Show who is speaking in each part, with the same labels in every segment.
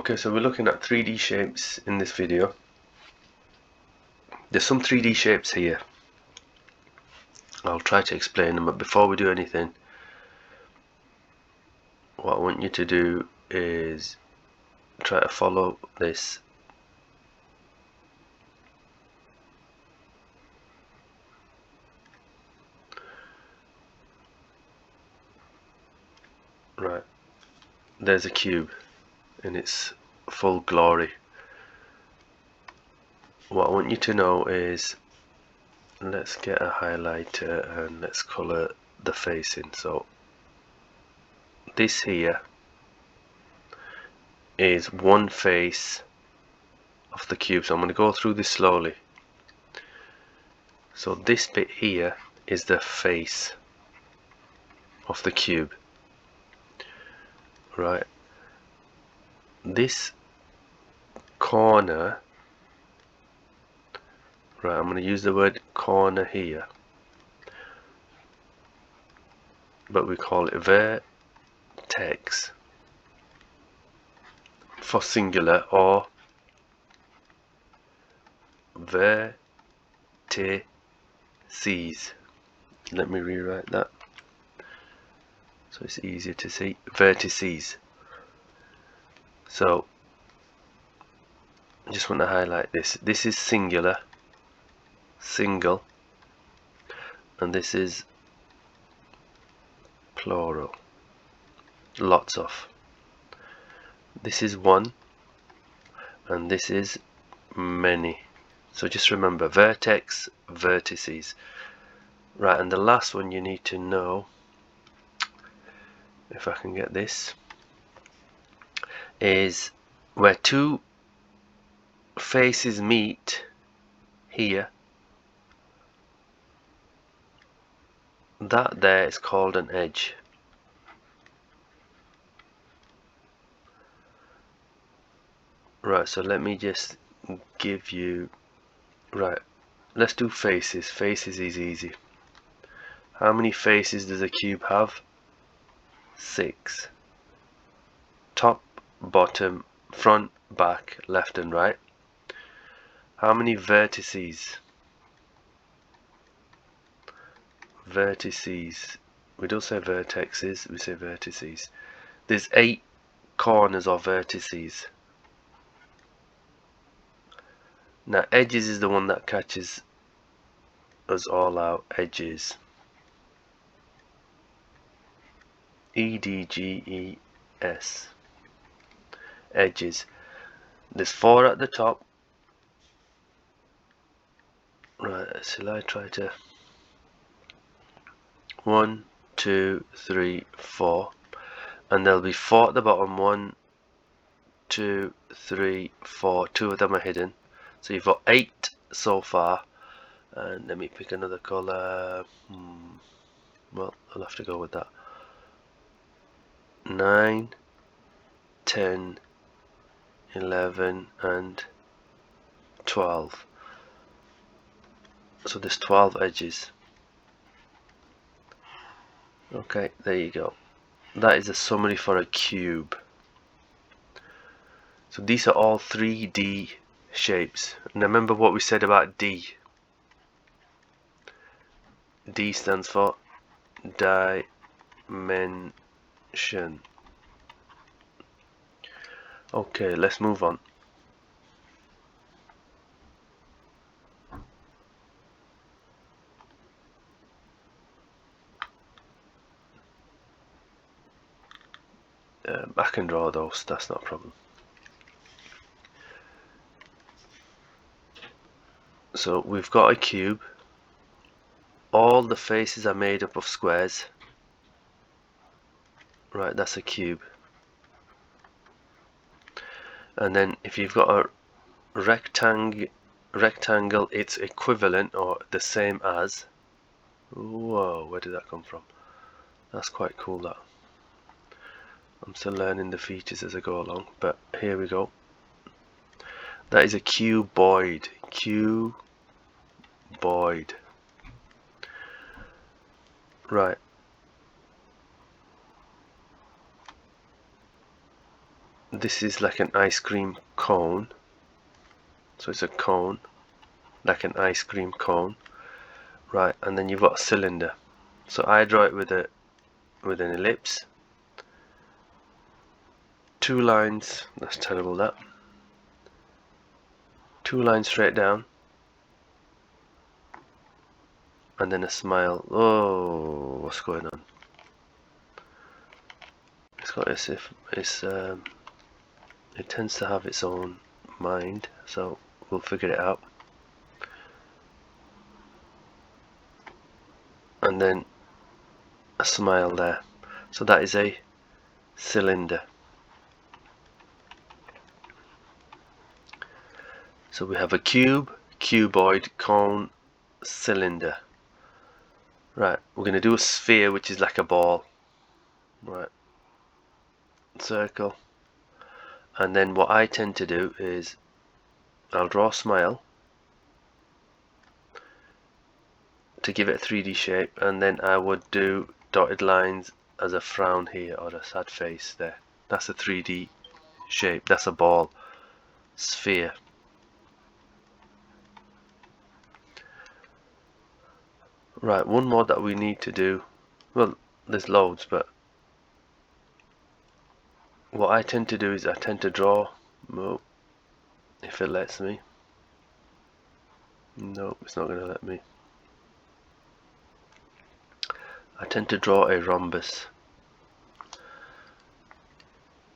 Speaker 1: Okay, so we're looking at 3D shapes in this video. There's some 3D shapes here. I'll try to explain them, but before we do anything, what I want you to do is try to follow this. Right, there's a cube in its full glory. What I want you to know is, let's get a highlighter and let's color the face in. So this here is one face of the cube, so I'm going to go through this slowly. So this bit here is the face of the cube, right? This corner, right, I'm going to use the word corner here, but we call it vertex for singular, or vertices. Let me rewrite that so it's easier to see. Vertices. So I just want to highlight this. This is singular, single, and this is plural, lots of. This is one, and this is many. So just remember, vertex, vertices. Right, and the last one you need to know, if I can get this, is where two faces meet here, that there is called an edge. Right, so let me just give you, right, let's do faces. Faces is easy. How many faces does a cube have? 6. Top, bottom, front, back, left and right. How many vertices? Vertices. We don't say vertexes, we say vertices. There's 8 corners of vertices. Now edges is the one that catches us all out. Edges. E-D-G-E-S. Edges. There's 4 at the top. Right, shall I try to... 1, 2, 3, 4. And there'll be 4 at the bottom. 1, 2, 3, 4. 2 of them are hidden. So you've got 8 so far. And let me pick another colour. Well, I'll have to go with that. 9, 10, 11 and 12. So there's 12 edges. Okay, there you go. That is a summary for a cube. So these are all 3D shapes. And remember what we said about D. D stands for dimension. Okay, let's move on. I can draw those, that's not a problem. So we've got a cube. All the faces are made up of squares. Right, that's a cube. And then if you've got a rectangle, it's equivalent or the same as. Whoa, where did that come from? That's quite cool, that. I'm still learning the features as I go along, but here we go. That is a cuboid. Cuboid. Right. this is like an ice cream cone, so it's a cone, like an ice cream cone, right? And then you've got a cylinder. So I draw it with an ellipse, 2 lines. That's terrible. That 2 lines straight down, and then a smile. Oh, what's going on? It's got as if it tends to have its own mind, so we'll figure it out. And then a smile there. So that is a cylinder. So we have a cube, cuboid, cone, cylinder. Right, we're going to do a sphere, which is like a ball. Right, circle. And then what I tend to do is I'll draw a smile to give it a 3D shape, and then I would do dotted lines as a frown here, or a sad face there. That's a 3D shape. That's a ball, sphere. Right, one more that we need to do. Well, there's loads, but what I tend to do is I tend to draw, if it lets me. No, it's not going to let me. I tend to draw a rhombus,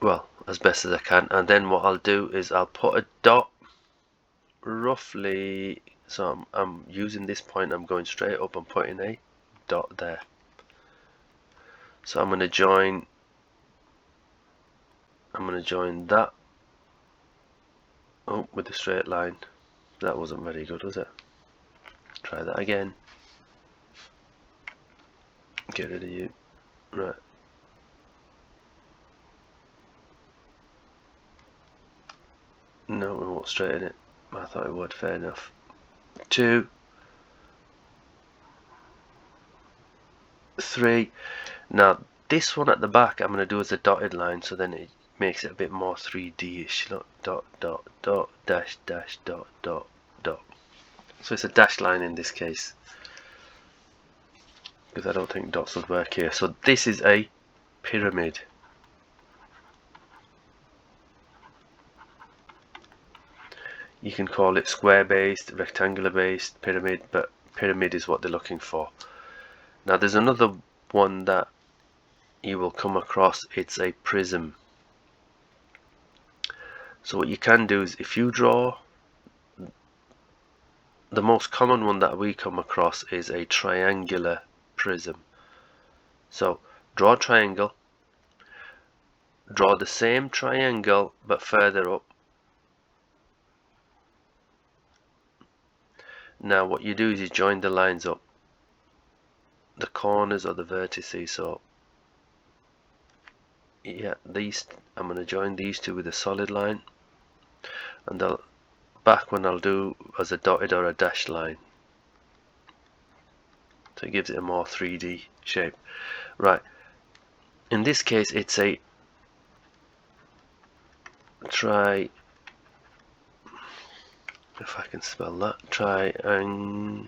Speaker 1: well, as best as I can, and then what I'll do is I'll put a dot roughly, so I'm using this point, I'm going straight up and putting a dot there. So I'm going to join that up with a straight line. That wasn't very good, was it? Try that again. Get rid of you. Right. No, we won't straighten it. I thought it would. Fair enough. 2, 3. Now this one at the back I'm going to do as a dotted line, so then it makes it a bit more 3D-ish. Look, dot, dot, dot, dash, dash, dot, dot, dot. So it's a dashed line in this case, because I don't think dots would work here. So this is a pyramid. You can call it square based, rectangular based, pyramid, but pyramid is what they're looking for. Now there's another one that you will come across. It's a prism. So what you can do is, if you draw, the most common one that we come across is a triangular prism. So draw a triangle, draw the same triangle but further up. Now what you do is you join the lines up, the corners or the vertices. So yeah, these, I'm going to join these two with a solid line, and the back one I'll do as a dotted or a dashed line, so it gives it a more 3D shape. Right, in this case it's a if I can spell that, triangular,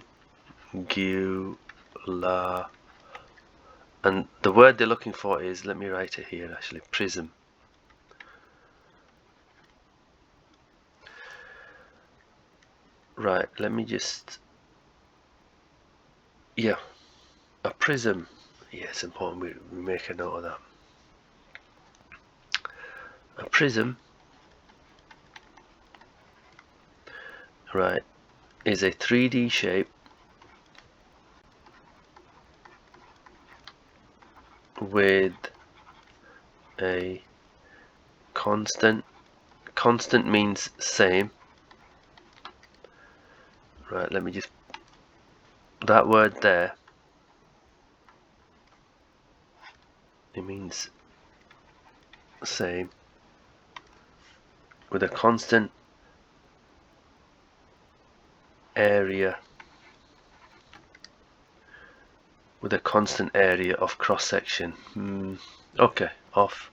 Speaker 1: and the word they're looking for is, let me write it here actually, prism. Right, let me just, yeah, a prism. Yeah, it's important we make a note of that. A prism, right, is a 3D shape with a constant. Constant means same. Right, let me just, that word there, it means same, with a constant area, with a constant area of cross section. Okay, of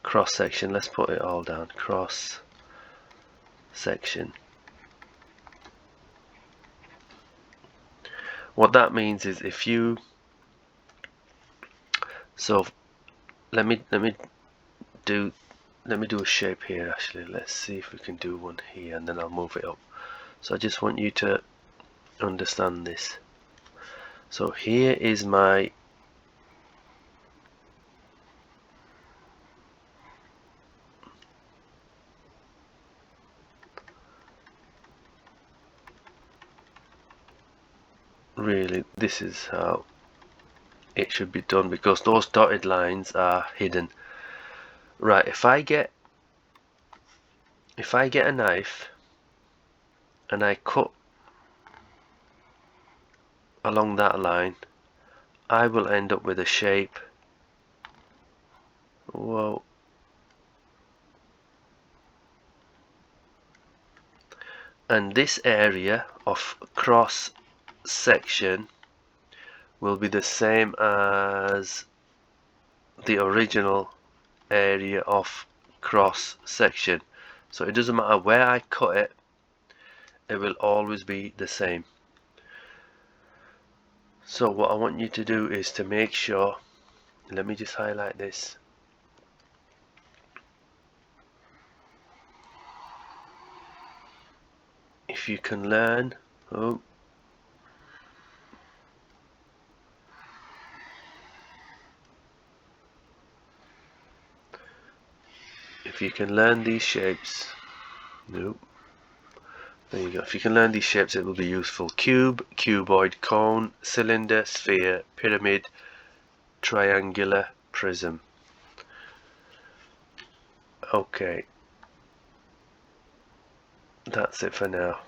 Speaker 1: cross section. Let's put it all down. Cross section. What that means is if you, so let me do a shape here. Actually, let's see if we can do one here, and then I'll move it up. So I just want you to understand this. So here is my really, this is how it should be done, because those dotted lines are hidden. Right, if I get a knife and I cut along that line, I will end up with a shape. Whoa. And this area of cross section will be the same as the original area of cross section. So it doesn't matter where I cut it, it will always be the same. So what I want you to do is to make sure, let me just highlight this. If you can learn, if you can learn these shapes, there you go. If you can learn these shapes, it will be useful. Cube, cuboid, cone, cylinder, sphere, pyramid, triangular, prism. Okay, that's it for now.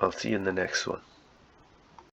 Speaker 1: I'll see you in the next one.